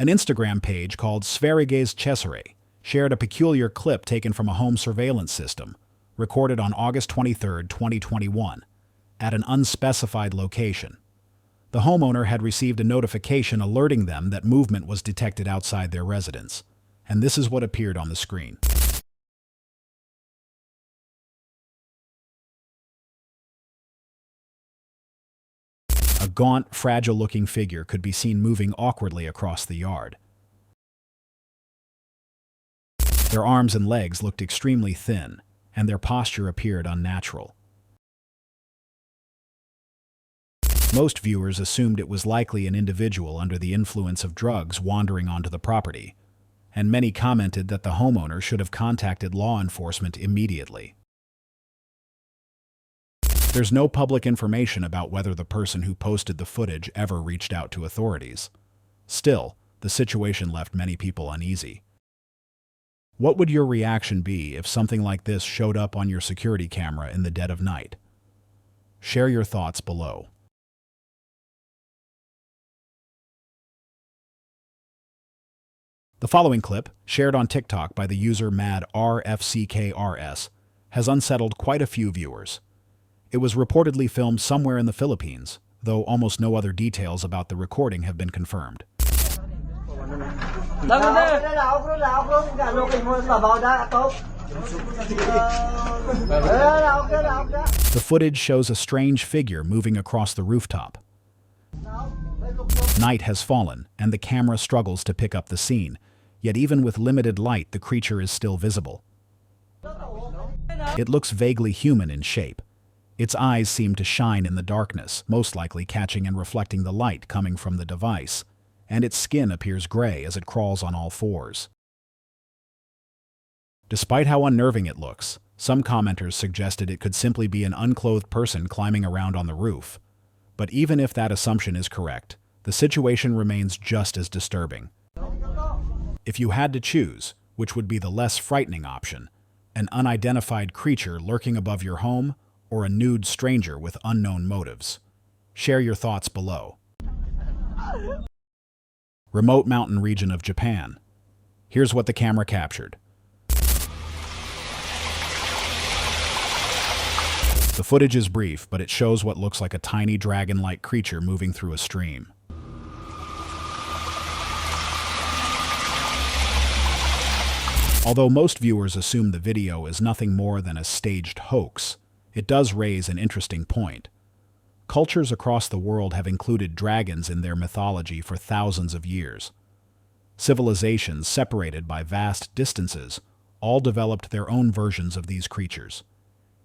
An Instagram page called Cesare shared a peculiar clip taken from a home surveillance system, recorded on August 23, 2021, at an unspecified location. The homeowner had received a notification alerting them that movement was detected outside their residence, and this is what appeared on the screen. A gaunt, fragile-looking figure could be seen moving awkwardly across the yard. Their arms and legs looked extremely thin, and their posture appeared unnatural. Most viewers assumed it was likely an individual under the influence of drugs wandering onto the property, and many commented that the homeowner should have contacted law enforcement immediately. There's no public information about whether the person who posted the footage ever reached out to authorities. Still, the situation left many people uneasy. What would your reaction be if something like this showed up on your security camera in the dead of night? Share your thoughts below. The following clip, shared on TikTok by the user MadRFCKRS, has unsettled quite a few viewers. It was reportedly filmed somewhere in the Philippines, though almost no other details about the recording have been confirmed. The footage shows a strange figure moving across the rooftop. Night has fallen, and the camera struggles to pick up the scene, yet even with limited light, the creature is still visible. It looks vaguely human in shape. Its eyes seem to shine in the darkness, most likely catching and reflecting the light coming from the device, and its skin appears gray as it crawls on all fours. Despite how unnerving it looks, some commenters suggested it could simply be an unclothed person climbing around on the roof. But even if that assumption is correct, the situation remains just as disturbing. If you had to choose, which would be the less frightening option, an unidentified creature lurking above your home, or a nude stranger with unknown motives? Share your thoughts below. Remote mountain region of Japan. Here's what the camera captured. The footage is brief, but it shows what looks like a tiny dragon-like creature moving through a stream. Although most viewers assume the video is nothing more than a staged hoax, it does raise an interesting point. Cultures across the world have included dragons in their mythology for thousands of years. Civilizations separated by vast distances all developed their own versions of these creatures.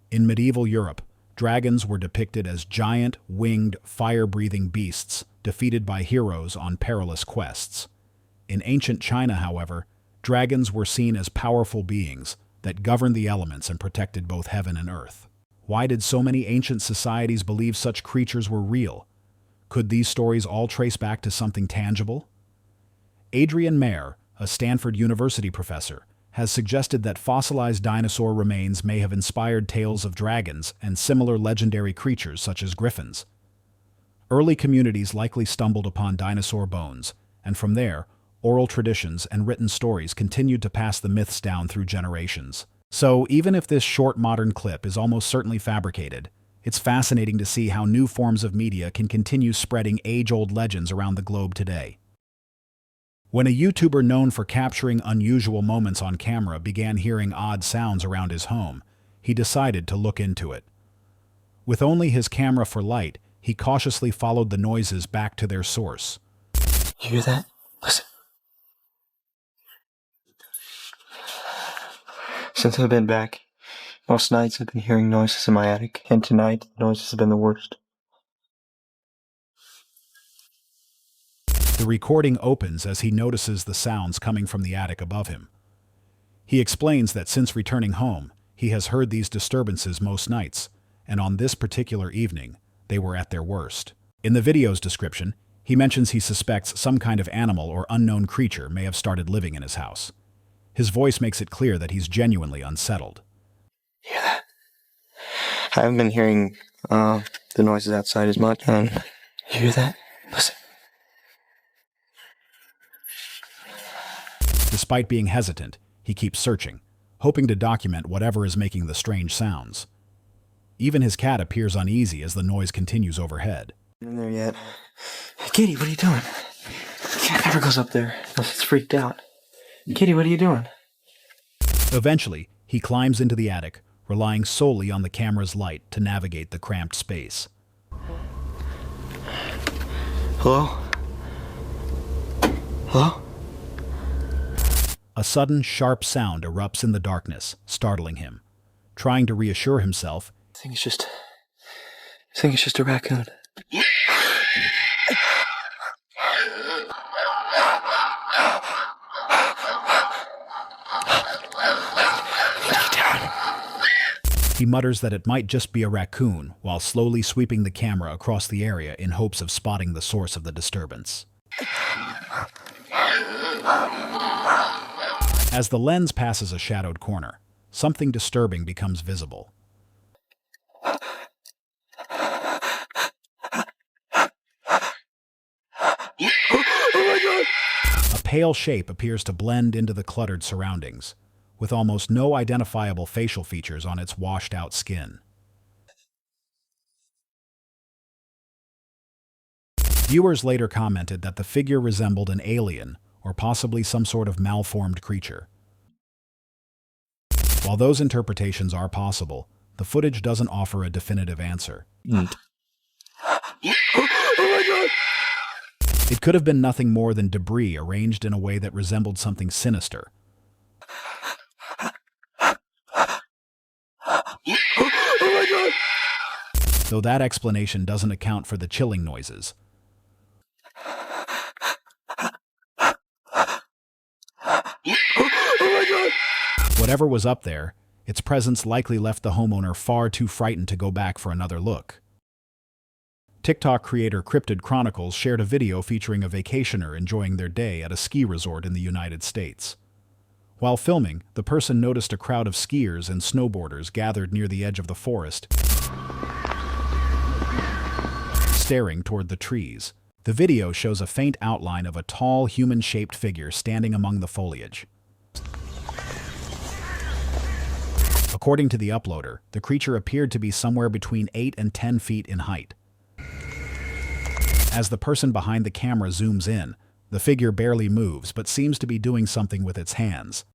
In medieval Europe, dragons were depicted as giant, winged, fire-breathing beasts defeated by heroes on perilous quests. In ancient China, however, dragons were seen as powerful beings that governed the elements and protected both heaven and earth. Why did so many ancient societies believe such creatures were real? Could these stories all trace back to something tangible? Adrian Mayer, a Stanford University professor, has suggested that fossilized dinosaur remains may have inspired tales of dragons and similar legendary creatures such as griffins. Early communities likely stumbled upon dinosaur bones, and from there, oral traditions and written stories continued to pass the myths down through generations. So, even if this short modern clip is almost certainly fabricated, it's fascinating to see how new forms of media can continue spreading age-old legends around the globe today. When a YouTuber known for capturing unusual moments on camera began hearing odd sounds around his home, he decided to look into it. With only his camera for light, he cautiously followed the noises back to their source. You hear that? Listen. Since I've been back, most nights I've been hearing noises in my attic, and tonight the noises have been the worst. The recording opens as he notices the sounds coming from the attic above him. He explains that since returning home, he has heard these disturbances most nights, and on this particular evening, they were at their worst. In the video's description, he mentions he suspects some kind of animal or unknown creature may have started living in his house. His voice makes it clear that he's genuinely unsettled. You hear that? I haven't been hearing the noises outside as much. You hear that? Listen. Despite being hesitant, he keeps searching, hoping to document whatever is making the strange sounds. Even his cat appears uneasy as the noise continues overhead. In there yet? Kitty, what are you doing? Cat never goes up there unless it's freaked out. Kitty, what are you doing? Eventually, he climbs into the attic, relying solely on the camera's light to navigate the cramped space. Hello? Hello? A sudden, sharp sound erupts in the darkness, startling him. Trying to reassure himself, I think it's just a raccoon. he mutters that it might just be a raccoon while slowly sweeping the camera across the area in hopes of spotting the source of the disturbance. As the lens passes a shadowed corner, something disturbing becomes visible. A pale shape appears to blend into the cluttered surroundings, with almost no identifiable facial features on its washed-out skin. Viewers later commented that the figure resembled an alien or possibly some sort of malformed creature. While those interpretations are possible, the footage doesn't offer a definitive answer. It could have been nothing more than debris arranged in a way that resembled something sinister. Though that explanation doesn't account for the chilling noises. Whatever was up there, its presence likely left the homeowner far too frightened to go back for another look. TikTok creator Cryptid Chronicles shared a video featuring a vacationer enjoying their day at a ski resort in the United States. While filming, the person noticed a crowd of skiers and snowboarders gathered near the edge of the forest, staring toward the trees. The video shows a faint outline of a tall, human-shaped figure standing among the foliage. According to the uploader, the creature appeared to be somewhere between 8 and 10 feet in height. As the person behind the camera zooms in, the figure barely moves but seems to be doing something with its hands,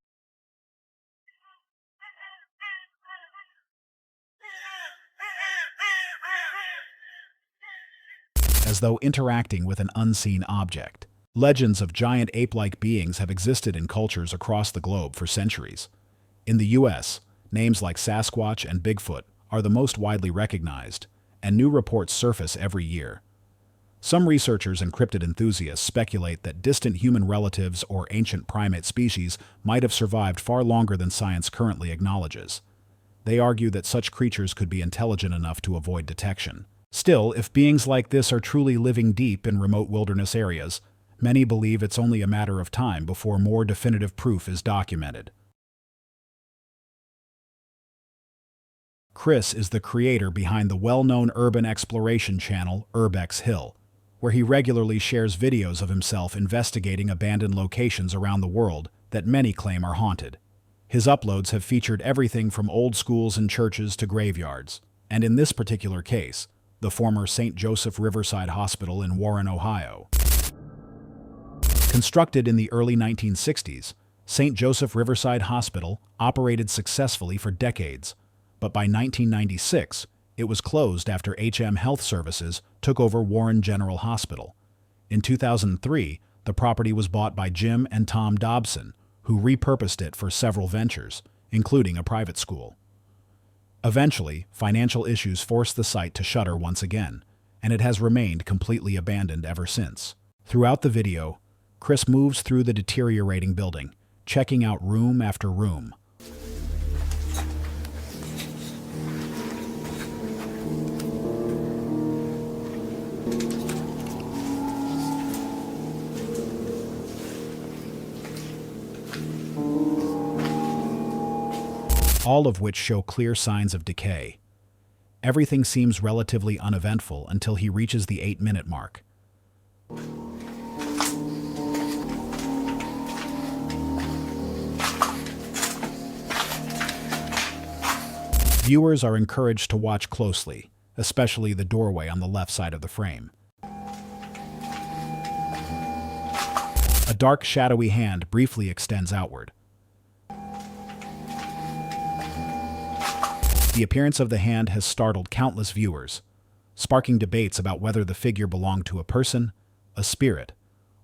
as though interacting with an unseen object. Legends of giant ape-like beings have existed in cultures across the globe for centuries. In the U.S., names like Sasquatch and Bigfoot are the most widely recognized, and new reports surface every year. Some researchers and cryptid enthusiasts speculate that distant human relatives or ancient primate species might have survived far longer than science currently acknowledges. They argue that such creatures could be intelligent enough to avoid detection. Still, if beings like this are truly living deep in remote wilderness areas, many believe it's only a matter of time before more definitive proof is documented. Chris is the creator behind the well-known urban exploration channel Urbex Hill, where he regularly shares videos of himself investigating abandoned locations around the world that many claim are haunted. His uploads have featured everything from old schools and churches to graveyards, and in this particular case, the former St. Joseph Riverside Hospital in Warren, Ohio. Constructed in the early 1960s, St. Joseph Riverside Hospital operated successfully for decades, but by 1996, it was closed after HM Health Services took over Warren General Hospital. In 2003, the property was bought by Jim and Tom Dobson, who repurposed it for several ventures, including a private school. Eventually, financial issues forced the site to shutter once again, and it has remained completely abandoned ever since. Throughout the video, Chris moves through the deteriorating building, checking out room after room. All of which show clear signs of decay. Everything seems relatively uneventful until he reaches the 8-minute mark. Viewers are encouraged to watch closely, especially the doorway on the left side of the frame. A dark, shadowy hand briefly extends outward. The appearance of the hand has startled countless viewers, sparking debates about whether the figure belonged to a person, a spirit,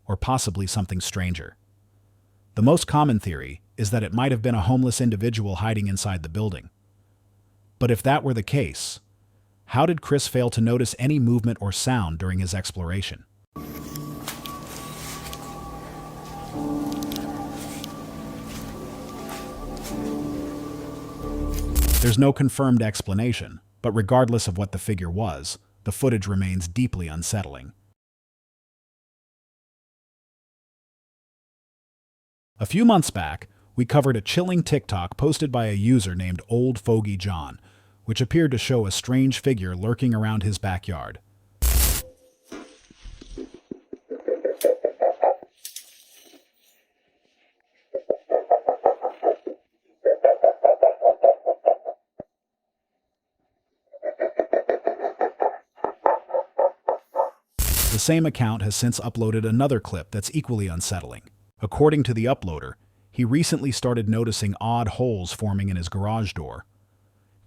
or possibly something stranger. The most common theory is that it might have been a homeless individual hiding inside the building. But if that were the case, how did Chris fail to notice any movement or sound during his exploration? There's no confirmed explanation, but regardless of what the figure was, the footage remains deeply unsettling. A few months back, we covered a chilling TikTok posted by a user named Old Fogey John, which appeared to show a strange figure lurking around his backyard. The same account has since uploaded another clip that's equally unsettling. According to the uploader, he recently started noticing odd holes forming in his garage door.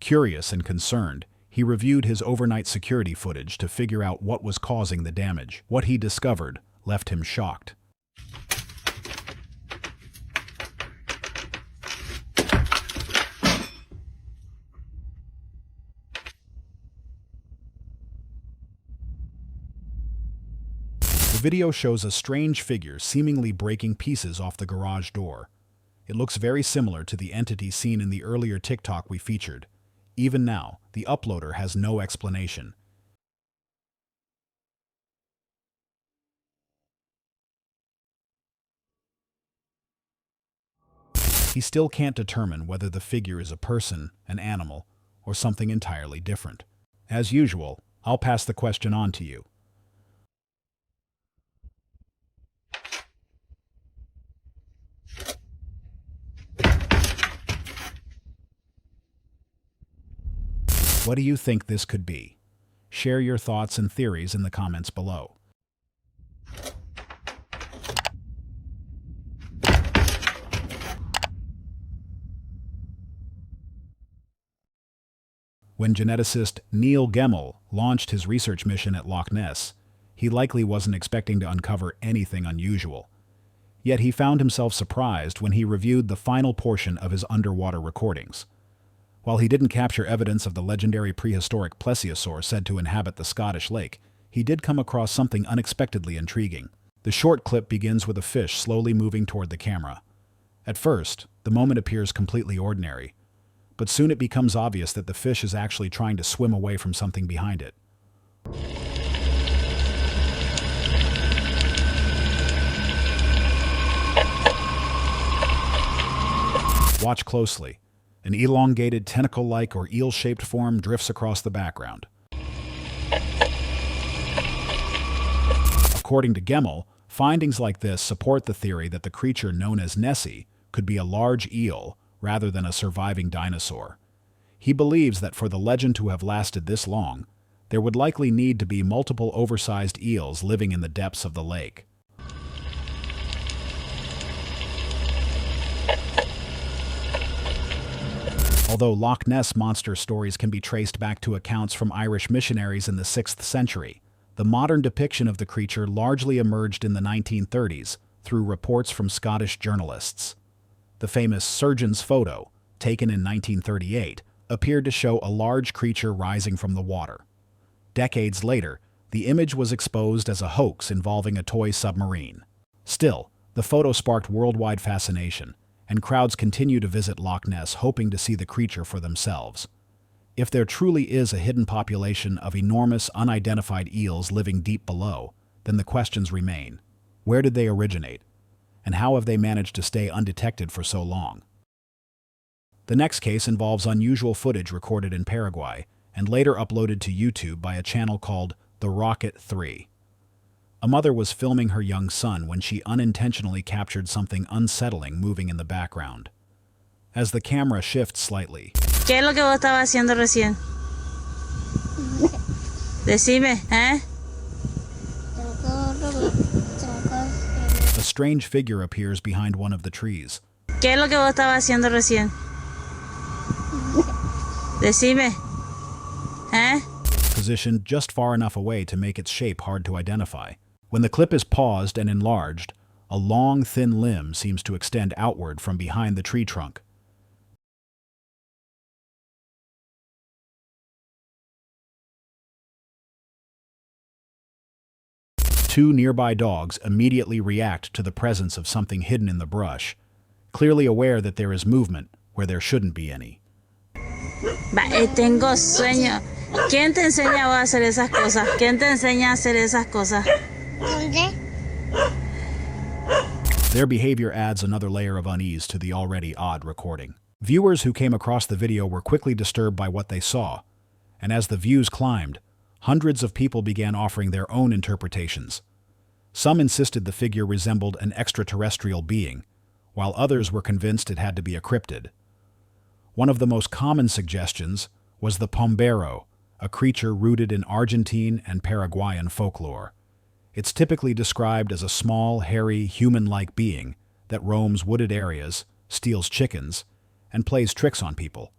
Curious and concerned, he reviewed his overnight security footage to figure out what was causing the damage. What he discovered left him shocked. The video shows a strange figure seemingly breaking pieces off the garage door. It looks very similar to the entity seen in the earlier TikTok we featured. Even now, the uploader has no explanation. He still can't determine whether the figure is a person, an animal, or something entirely different. As usual, I'll pass the question on to you. What do you think this could be? Share your thoughts and theories in the comments below. When geneticist Neil Gemmell launched his research mission at Loch Ness, he likely wasn't expecting to uncover anything unusual. Yet he found himself surprised when he reviewed the final portion of his underwater recordings. While he didn't capture evidence of the legendary prehistoric plesiosaur said to inhabit the Scottish lake, he did come across something unexpectedly intriguing. The short clip begins with a fish slowly moving toward the camera. At first, the moment appears completely ordinary, but soon it becomes obvious that the fish is actually trying to swim away from something behind it. Watch closely. An elongated tentacle-like or eel-shaped form drifts across the background. According to Gemmell, findings like this support the theory that the creature known as Nessie could be a large eel rather than a surviving dinosaur. He believes that for the legend to have lasted this long, there would likely need to be multiple oversized eels living in the depths of the lake. Although Loch Ness monster stories can be traced back to accounts from Irish missionaries in the 6th century, the modern depiction of the creature largely emerged in the 1930s through reports from Scottish journalists. The famous surgeon's photo, taken in 1938, appeared to show a large creature rising from the water. Decades later, the image was exposed as a hoax involving a toy submarine. Still, the photo sparked worldwide fascination, and crowds continue to visit Loch Ness hoping to see the creature for themselves. If there truly is a hidden population of enormous unidentified eels living deep below, then the questions remain. Where did they originate? And how have they managed to stay undetected for so long? The next case involves unusual footage recorded in Paraguay and later uploaded to YouTube by a channel called The Rocket 3. A mother was filming her young son when she unintentionally captured something unsettling moving in the background. As the camera shifts slightly, ¿Qué es lo que vos estabas haciendo recién? Decime, ¿eh? A strange figure appears behind one of the trees. ¿Qué es lo que vos estabas haciendo recién? Decime, ¿eh? Positioned just far enough away to make its shape hard to identify. When the clip is paused and enlarged, a long, thin limb seems to extend outward from behind the tree trunk. Two nearby dogs immediately react to the presence of something hidden in the brush, clearly aware that there is movement where there shouldn't be any. Tengo sueño. ¿Quién te enseña a hacer esas cosas? ¿Quién te enseña a hacer esas cosas? ¿Dónde? Their behavior adds another layer of unease to the already odd recording. Viewers who came across the video were quickly disturbed by what they saw, and as the views climbed, hundreds of people began offering their own interpretations. Some insisted the figure resembled an extraterrestrial being, while others were convinced it had to be a cryptid. One of the most common suggestions was the pombero, a creature rooted in Argentine and Paraguayan folklore. It's typically described as a small, hairy, human-like being that roams wooded areas, steals chickens, and plays tricks on people.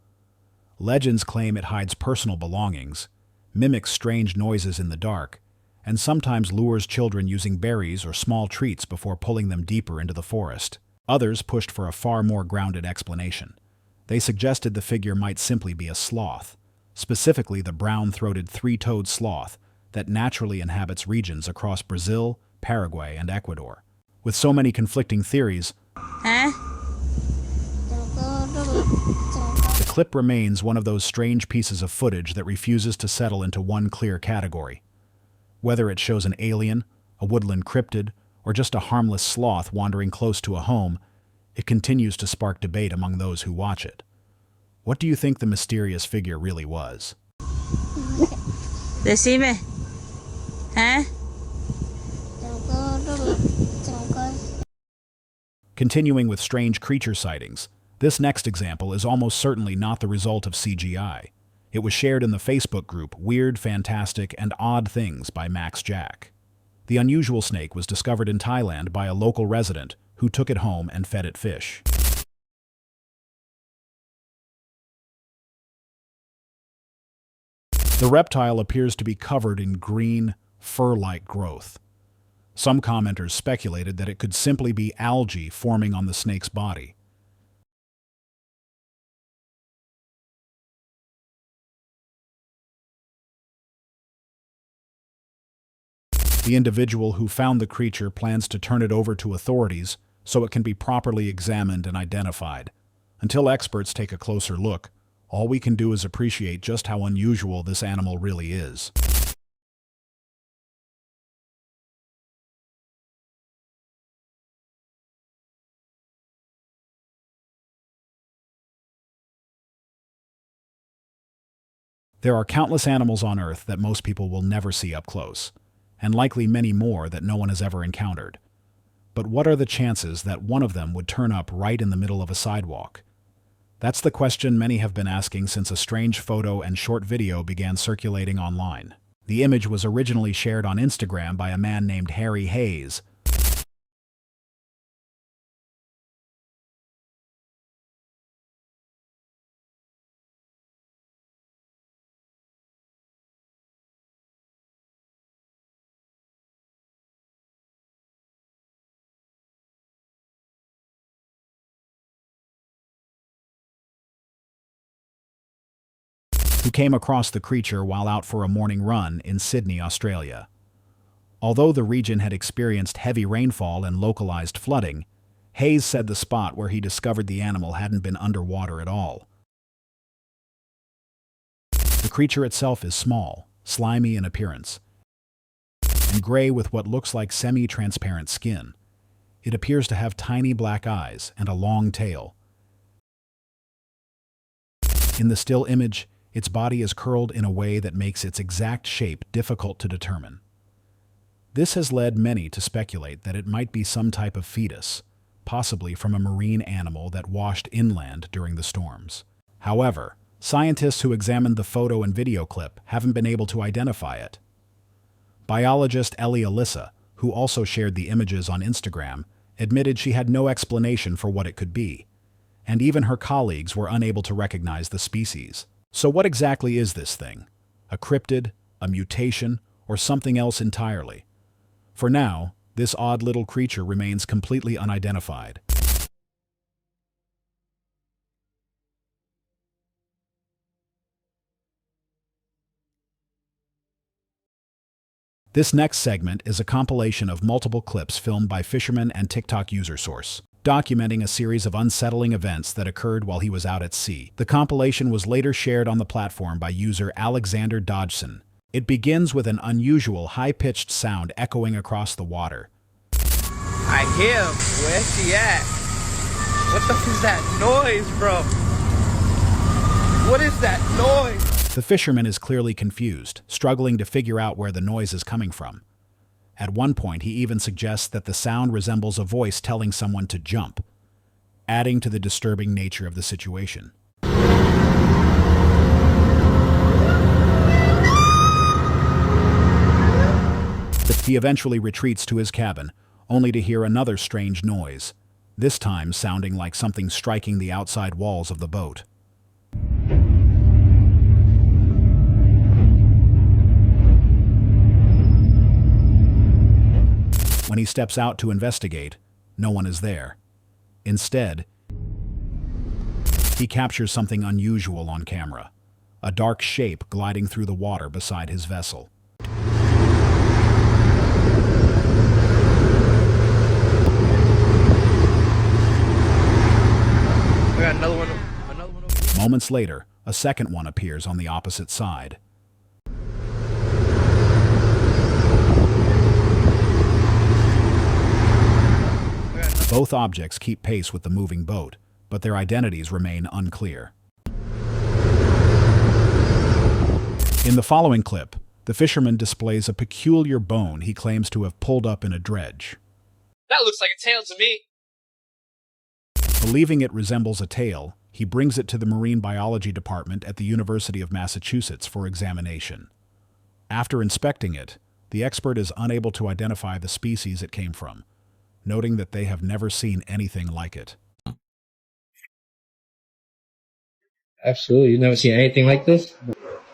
Legends claim it hides personal belongings, mimics strange noises in the dark, and sometimes lures children using berries or small treats before pulling them deeper into the forest. Others pushed for a far more grounded explanation. They suggested the figure might simply be a sloth, specifically the brown-throated three-toed sloth that naturally inhabits regions across Brazil, Paraguay, and Ecuador. With so many conflicting theories, ¿Eh? the clip remains one of those strange pieces of footage that refuses to settle into one clear category. Whether it shows an alien, a woodland cryptid, or just a harmless sloth wandering close to a home, it continues to spark debate among those who watch it. What do you think the mysterious figure really was? Decime, ¿eh? Continuing with strange creature sightings, this next example is almost certainly not the result of CGI. It was shared in the Facebook group Weird, Fantastic, and Odd Things by Max Jack. The unusual snake was discovered in Thailand by a local resident who took it home and fed it fish. The reptile appears to be covered in green, fur-like growth. Some commenters speculated that it could simply be algae forming on the snake's body. The individual who found the creature plans to turn it over to authorities so it can be properly examined and identified. Until experts take a closer look, all we can do is appreciate just how unusual this animal really is. There are countless animals on Earth that most people will never see up close, and likely many more that no one has ever encountered. But what are the chances that one of them would turn up right in the middle of a sidewalk? That's the question many have been asking since a strange photo and short video began circulating online. The image was originally shared on Instagram by a man named Harry Hayes. Who came across the creature while out for a morning run in Sydney, Australia. Although the region had experienced heavy rainfall and localized flooding, Hayes said the spot where he discovered the animal hadn't been underwater at all. The creature itself is small, slimy in appearance, and gray with what looks like semi-transparent skin. It appears to have tiny black eyes and a long tail. In the still image, its body is curled in a way that makes its exact shape difficult to determine. This has led many to speculate that it might be some type of fetus, possibly from a marine animal that washed inland during the storms. However, Scientists who examined the photo and video clip haven't been able to identify it. Biologist Ellie Alyssa, who also shared the images on Instagram, admitted she had no explanation for what it could be, and even her colleagues were unable to recognize the species. So what exactly is this thing? A cryptid, a mutation, or something else entirely? For now, this odd little creature remains completely unidentified. This next segment is a compilation of multiple clips filmed by Fisherman and TikTok user source, documenting a series of unsettling events that occurred while he was out at sea. The compilation was later shared on the platform by user Alexander Dodgson. It begins with an unusual, high-pitched sound echoing across the water. I hear him. Where's he at? What the f is that noise, bro? What is that noise? The fisherman is clearly confused, struggling to figure out where the noise is coming from. At one point, he even suggests that the sound resembles a voice telling someone to jump, adding to the disturbing nature of the situation. He eventually retreats to his cabin, only to hear another strange noise, this time sounding like something striking the outside walls of the boat. When he steps out to investigate, no one is there. Instead, he captures something unusual on camera, a dark shape gliding through the water beside his vessel. We got another one. Moments later, a second one appears on the opposite side. Both objects keep pace with the moving boat, but their identities remain unclear. In the following clip, the fisherman displays a peculiar bone he claims to have pulled up in a dredge. That looks like a tail to me. Believing it resembles a tail, he brings it to the marine biology department at the University of Massachusetts for examination. After inspecting it, the expert is unable to identify the species it came from, noting that they have never seen anything like it. Absolutely. You've never seen anything like this?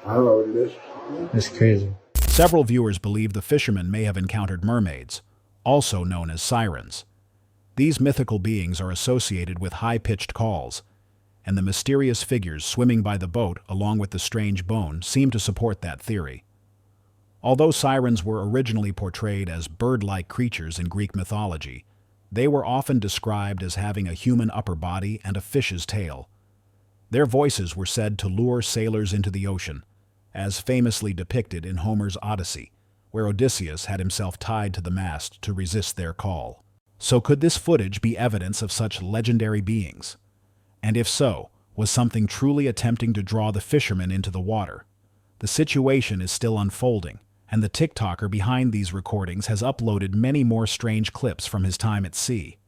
I don't know what it is. That's crazy. Several viewers believe the fisherman may have encountered mermaids, also known as sirens. These mythical beings are associated with high-pitched calls, and the mysterious figures swimming by the boat along with the strange bone seem to support that theory. Although sirens were originally portrayed as bird-like creatures in Greek mythology, they were often described as having a human upper body and a fish's tail. Their voices were said to lure sailors into the ocean, as famously depicted in Homer's Odyssey, where Odysseus had himself tied to the mast to resist their call. So could this footage be evidence of such legendary beings? And if so, was something truly attempting to draw the fisherman into the water? The situation is still unfolding, and the TikToker behind these recordings has uploaded many more strange clips from his time at sea.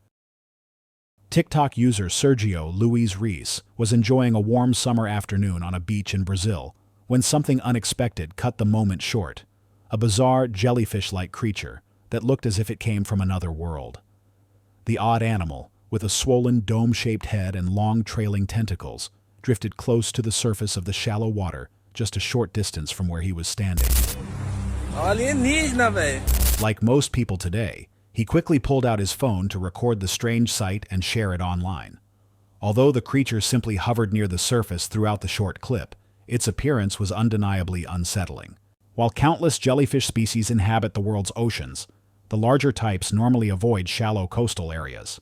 TikTok user Sergio Luis Reis was enjoying a warm summer afternoon on a beach in Brazil when something unexpected cut the moment short, a bizarre jellyfish-like creature that looked as if it came from another world. The odd animal, with a swollen dome-shaped head and long trailing tentacles, drifted close to the surface of the shallow water just a short distance from where he was standing. Alienígena, velho. Like most people today, he quickly pulled out his phone to record the strange sight and share it online. Although the creature simply hovered near the surface throughout the short clip, its appearance was undeniably unsettling. While countless jellyfish species inhabit the world's oceans, the larger types normally avoid shallow coastal areas.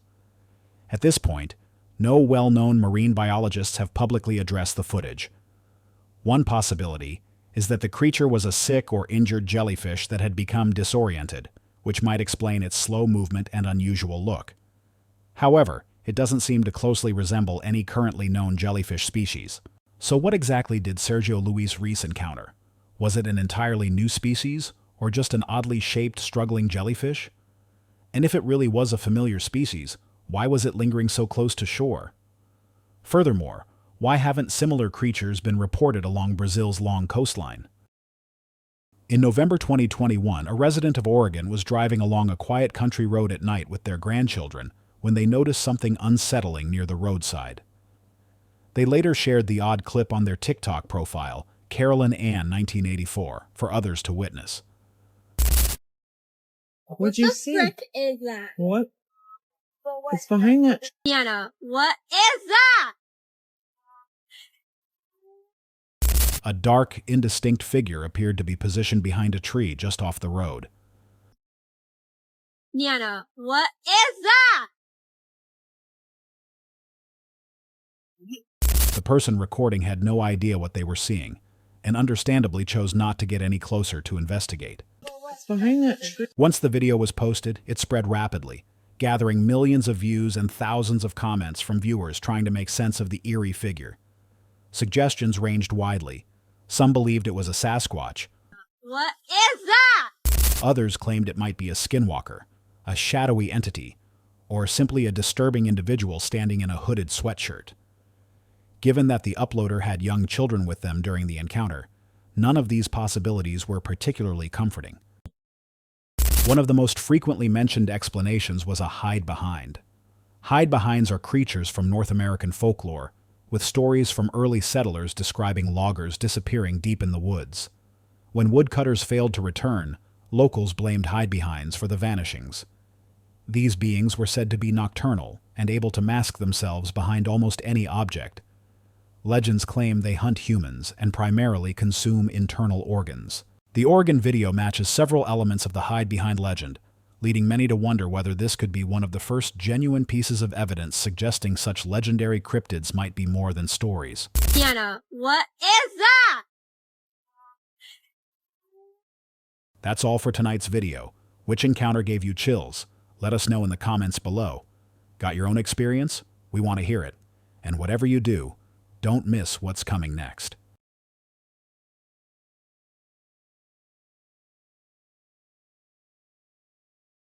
At this point, no well-known marine biologists have publicly addressed the footage. One possibility is that the creature was a sick or injured jellyfish that had become disoriented, which might explain its slow movement and unusual look. However, it doesn't seem to closely resemble any currently known jellyfish species. So what exactly did Sergio Luis Reis encounter? Was it an entirely new species, or just an oddly shaped, struggling jellyfish? And if it really was a familiar species, why was it lingering so close to shore? Furthermore, Why haven't similar creatures been reported along Brazil's long coastline? In November 2021, a resident of Oregon was driving along a quiet country road at night with their grandchildren when they noticed something unsettling near the roadside. They later shared the odd clip on their TikTok profile, Carolyn Ann 1984, for others to witness. What'd you see? What is that? What? It's behind that. Diana, what is that? A dark, indistinct figure appeared to be positioned behind a tree just off the road. Diana, what is that? The person recording had no idea what they were seeing, and understandably chose not to get any closer to investigate. It's behind that tree. Once the video was posted, it spread rapidly, gathering millions of views and thousands of comments from viewers trying to make sense of the eerie figure. Suggestions ranged widely. Some believed it was a Sasquatch. What is that? Others claimed it might be a skinwalker, a shadowy entity, or simply a disturbing individual standing in a hooded sweatshirt. Given that the uploader had young children with them during the encounter, none of these possibilities were particularly comforting. One of the most frequently mentioned explanations was a hide-behind. Hide-behinds are creatures from North American folklore, with stories from early settlers describing loggers disappearing deep in the woods. When woodcutters failed to return, locals blamed hide-behinds for the vanishings. These beings were said to be nocturnal and able to mask themselves behind almost any object. Legends claim they hunt humans and primarily consume internal organs. The Oregon video matches several elements of the hide-behind legend, leading many to wonder whether this could be one of the first genuine pieces of evidence suggesting such legendary cryptids might be more than stories. Diana, what is that? That's all for tonight's video. Which encounter gave you chills? Let us know in the comments below. Got your own experience? We want to hear it. And whatever you do, don't miss what's coming next.